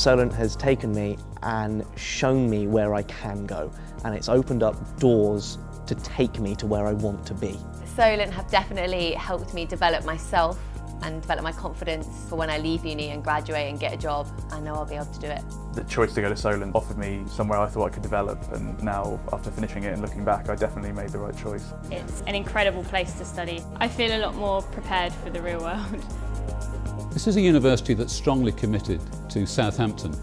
Solent has taken me and shown me where I can go, and it's opened up doors to take me to where I want to be. Solent have definitely helped me develop myself and develop my confidence for when I leave uni and graduate and get a job. I know I'll be able to do it. The choice to go to Solent offered me somewhere I thought I could develop, and now after finishing it and looking back, I definitely made the right choice. It's an incredible place to study. I feel a lot more prepared for the real world. This is a university that's strongly committed to Southampton.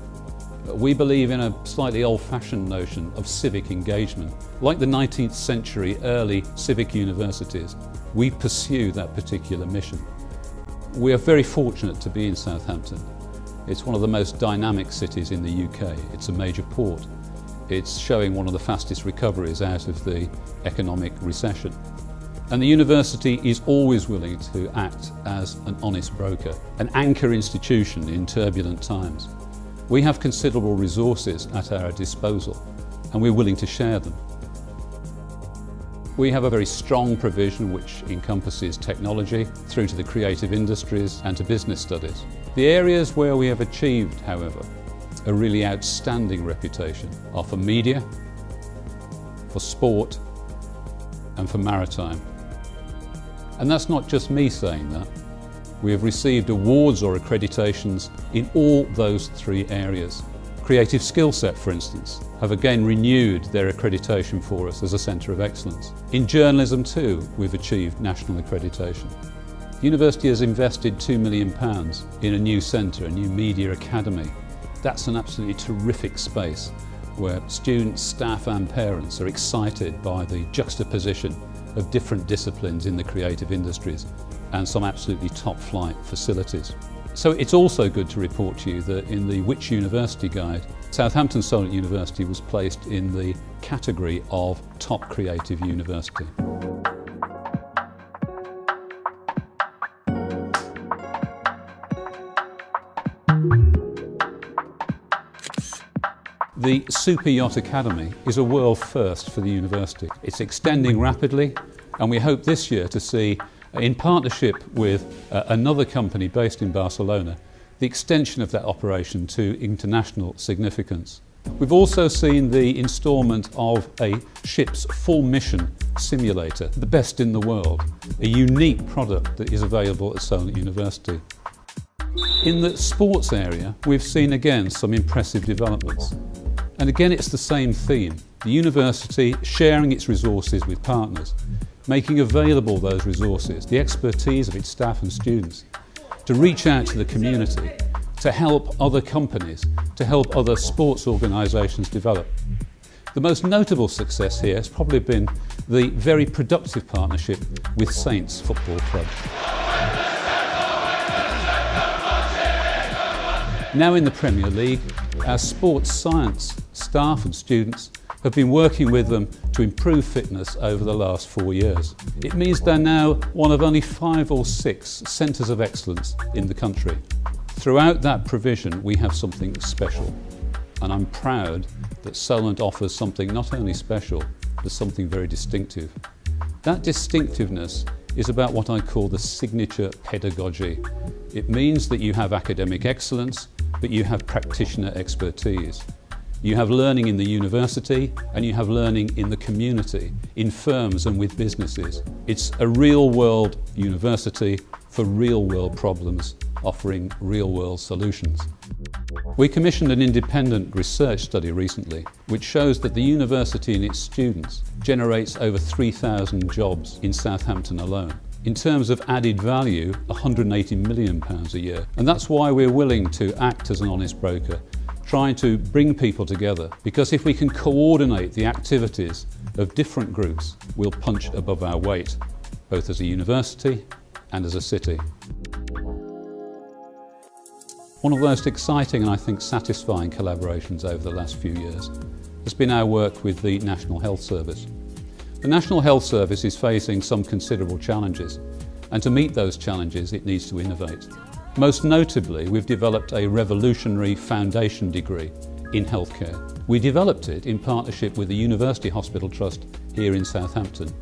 We believe in a slightly old-fashioned notion of civic engagement. Like the 19th century early civic universities, we pursue that particular mission. We are very fortunate to be in Southampton. It's one of the most dynamic cities in the UK. It's a major port. It's showing one of the fastest recoveries out of the economic recession. And the university is always willing to act as an honest broker, an anchor institution in turbulent times. We have considerable resources at our disposal, and we're willing to share them. We have a very strong provision which encompasses technology through to the creative industries and to business studies. The areas where we have achieved, however, a really outstanding reputation are for media, for sport and for maritime. And that's not just me saying that. We have received awards or accreditations in all those three areas. Creative Skill Set, for instance, have again renewed their accreditation for us as a centre of excellence. In journalism too, we've achieved national accreditation. The university has invested £2 million in a new centre, a new media academy. That's an absolutely terrific space where students, staff and parents are excited by the juxtaposition of different disciplines in the creative industries and some absolutely top-flight facilities. So it's also good to report to you that in the Which University Guide, Southampton Solent University was placed in the category of Top Creative University. The Super Yacht Academy is a world first for the university. It's extending rapidly, and we hope this year to see, in partnership with another company based in Barcelona, the extension of that operation to international significance. We've also seen the instalment of a ship's full mission simulator, the best in the world, a unique product that is available at Solent University. In the sports area, we've seen again some impressive developments. And again, it's the same theme. The university sharing its resources with partners, making available those resources, the expertise of its staff and students, to reach out to the community, to help other companies, to help other sports organisations develop. The most notable success here has probably been the very productive partnership with Saints Football Club. Now in the Premier League, our sports science staff and students have been working with them to improve fitness over the last 4 years. It means they're now one of only 5 or 6 centres of excellence in the country. Throughout that provision, we have something special, and I'm proud that Solent offers something not only special, but something very distinctive. That distinctiveness is about what I call the signature pedagogy. It means that you have academic excellence, but you have practitioner expertise. You have learning in the university and you have learning in the community, in firms and with businesses. It's a real-world university for real-world problems, offering real-world solutions. We commissioned an independent research study recently, which shows that the university and its students generates over 3,000 jobs in Southampton alone. In terms of added value, £180 million a year. And that's why we're willing to act as an honest broker, trying to bring people together, because if we can coordinate the activities of different groups, we'll punch above our weight, both as a university and as a city. One of the most exciting and I think satisfying collaborations over the last few years has been our work with the National Health Service. The National Health Service is facing some considerable challenges, and to meet those challenges it needs to innovate. Most notably, we've developed a revolutionary foundation degree in healthcare. We developed it in partnership with the University Hospital Trust here in Southampton.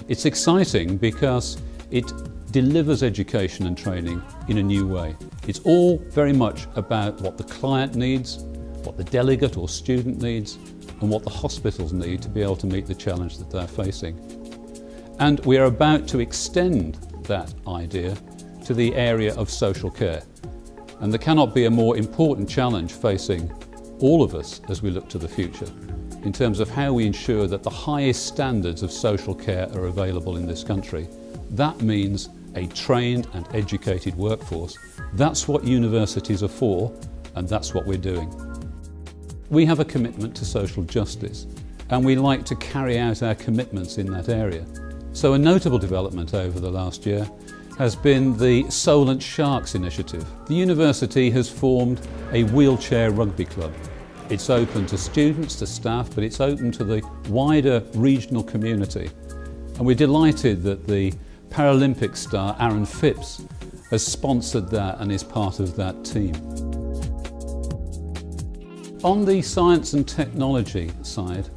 It's exciting because it delivers education and training in a new way. It's all very much about what the client needs, what the delegate or student needs, and what the hospitals need to be able to meet the challenge that they're facing. And we are about to extend that idea to the area of social care. And there cannot be a more important challenge facing all of us as we look to the future in terms of how we ensure that the highest standards of social care are available in this country. That means a trained and educated workforce. That's what universities are for, and that's what we're doing. We have a commitment to social justice, and we like to carry out our commitments in that area. So a notable development over the last year has been the Solent Sharks initiative. The university has formed a wheelchair rugby club. It's open to students, to staff, but it's open to the wider regional community. And we're delighted that the Paralympic star Aaron Phipps has sponsored that and is part of that team. On the science and technology side,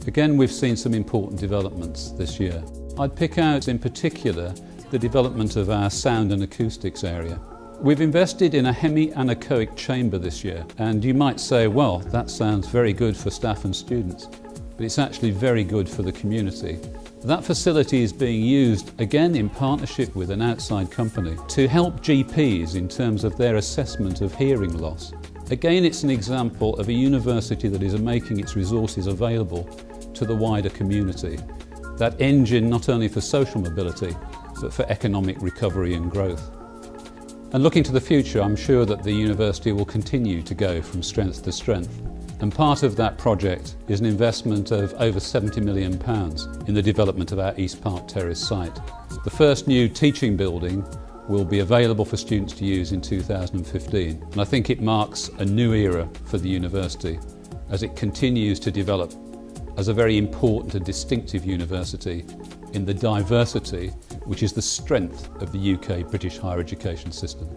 again we've seen some important developments this year. I'd pick out in particular the development of our sound and acoustics area. We've invested in a hemi-anechoic chamber this year, and you might say, well, that sounds very good for staff and students, but it's actually very good for the community. That facility is being used, again in partnership with an outside company, to help GPs in terms of their assessment of hearing loss. Again, it's an example of a university that is making its resources available to the wider community. That engine not only for social mobility, but for economic recovery and growth. And looking to the future, I'm sure that the university will continue to go from strength to strength. And part of that project is an investment of over £70 million in the development of our East Park Terrace site. The first new teaching building will be available for students to use in 2015. And I think it marks a new era for the university as it continues to develop as a very important and distinctive university in the diversity which is the strength of the UK British higher education system.